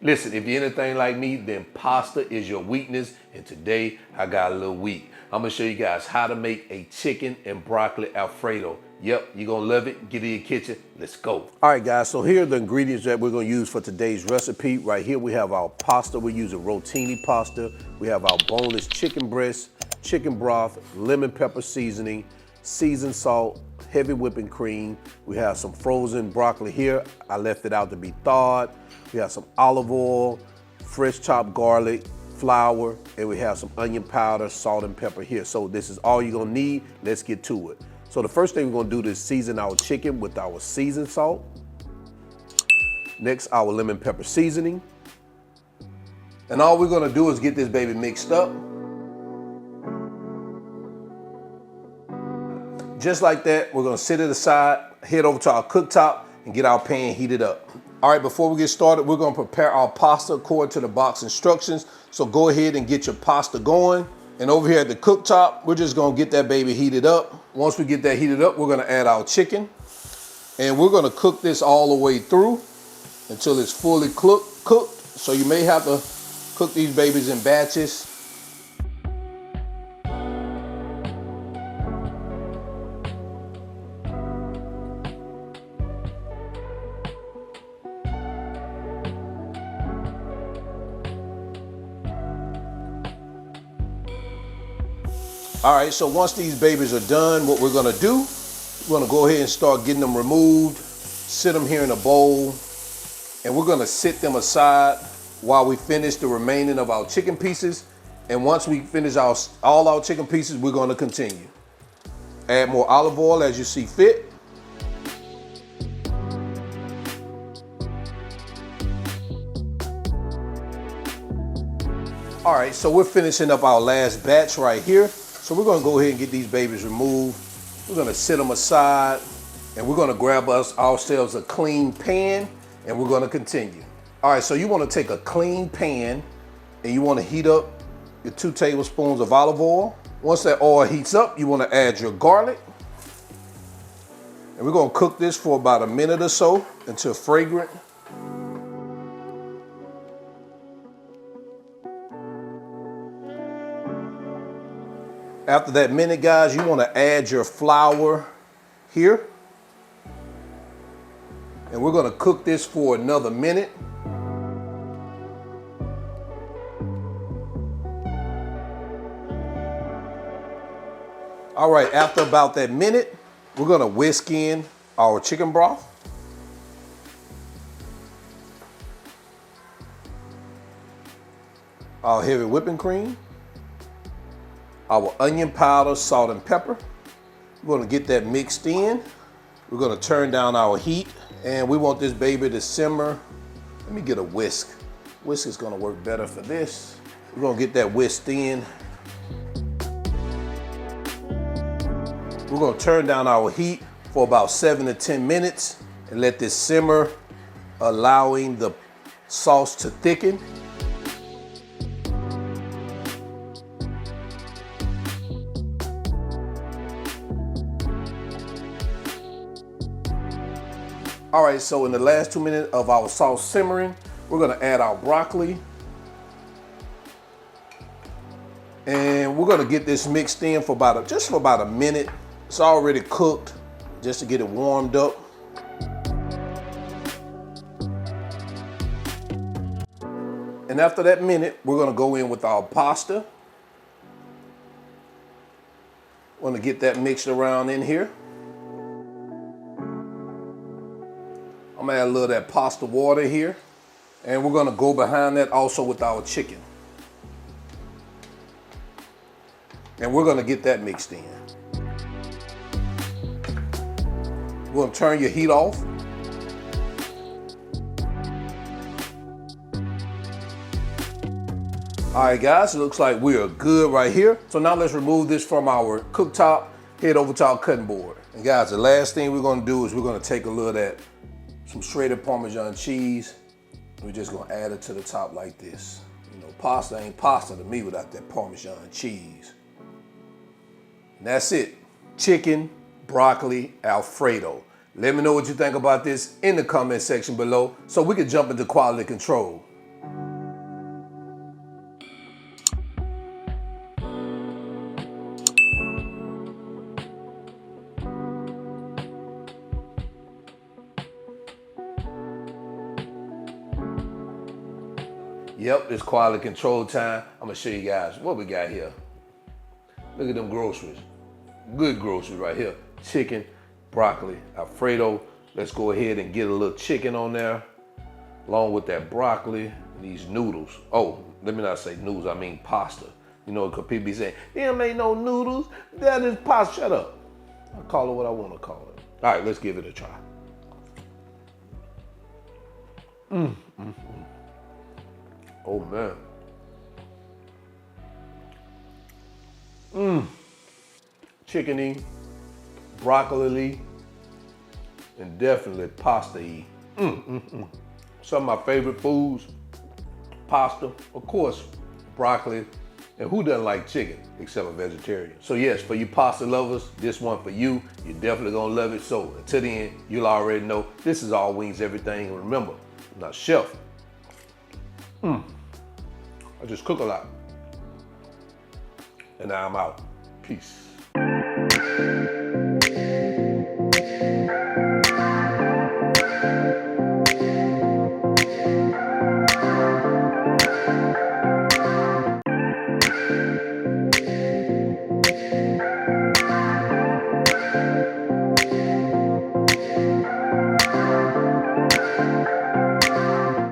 Listen, if you're anything like me, then pasta is your weakness, and today I got a little weak. I'm gonna show you guys how to make a chicken and broccoli alfredo. Yep, you're gonna love it. Get in your kitchen, let's go. All right, guys, so here are the ingredients that we're gonna use for today's recipe. Right here we have our pasta. We're using Rotini Pasta. We have our boneless chicken breast, chicken broth, lemon pepper seasoning, seasoned salt, heavy whipping cream. We have some frozen broccoli here. I left it out to be thawed. We have some olive oil, fresh chopped garlic, flour, and we have some onion powder, salt and pepper here. So this is all you're gonna need. Let's get to it. So the first thing we're gonna do is season our chicken with our seasoned salt. Next, our lemon pepper seasoning. And all we're gonna do is get this baby mixed up. Just like that, we're gonna set it aside, head over to our cooktop and get our pan heated up. All right, before we get started, we're gonna prepare our pasta according to the box instructions. So go ahead and get your pasta going. And over here at the cooktop, we're just gonna get that baby heated up. Once we get that heated up, we're gonna add our chicken. And we're gonna cook this all the way through until it's fully cooked. So you may have to cook these babies in batches. All right, so once these babies are done, what we're gonna do, we're gonna go ahead and start getting them removed, sit them here in a bowl, and we're gonna sit them aside while we finish the remaining of our chicken pieces. And once we finish all our chicken pieces, we're gonna continue. Add more olive oil as you see fit. All right, so we're finishing up our last batch right here. So we're gonna go ahead and get these babies removed. We're gonna sit them aside and we're gonna grab ourselves a clean pan and we're gonna continue. All right, so you wanna take a clean pan and you wanna heat up your 2 tablespoons of olive oil. Once that oil heats up, you wanna add your garlic. And we're gonna cook this for about a minute or so until fragrant. After that minute, guys, you want to add your flour here. And we're going to cook this for another minute. All right, after about that minute, we're going to whisk in our chicken broth. Our heavy whipping cream. Our onion powder, salt and pepper. We're gonna get that mixed in. We're gonna turn down our heat and we want this baby to simmer. Let me get a whisk. Whisk is gonna work better for this. We're gonna get that whisked in. We're gonna turn down our heat for about 7 to 10 minutes and let this simmer, allowing the sauce to thicken. All right, so in the last 2 minutes of our sauce simmering, we're gonna add our broccoli. And we're gonna get this mixed in for just about a minute. It's already cooked, just to get it warmed up. And after that minute, we're gonna go in with our pasta. We're gonna get that mixed around in here. I'm gonna add a little of that pasta water here. And we're gonna go behind that also with our chicken. And we're gonna get that mixed in. We're gonna turn your heat off. All right, guys, it looks like we are good right here. So now let's remove this from our cooktop, head over to our cutting board. And guys, the last thing we're gonna do is we're gonna take a little of that, some shredded Parmesan cheese. We're just gonna add it to the top like this. You know, pasta ain't pasta to me without that Parmesan cheese. And that's it, chicken, broccoli, alfredo. Let me know what you think about this in the comment section below so we can jump into quality control. Yep, it's quality control time. I'm gonna show you guys what we got here. Look at them groceries. Good groceries right here. Chicken, broccoli, alfredo. Let's go ahead and get a little chicken on there, along with that broccoli and these noodles. Oh, let me not say noodles, I mean pasta. You know, because people be saying, damn, ain't no noodles, that is pasta. Shut up. I call it what I want to call it. All right, let's give it a try. Oh man. Chickeny, broccoli, and definitely pasta-y. Some of my favorite foods, pasta, of course, broccoli, and who doesn't like chicken except a vegetarian? So yes, for you pasta lovers, this one for you. You're definitely gonna love it. So until the end, you'll already know this is all wings, everything. And remember, I'm not a chef. I just cook a lot. And now I'm out. Peace.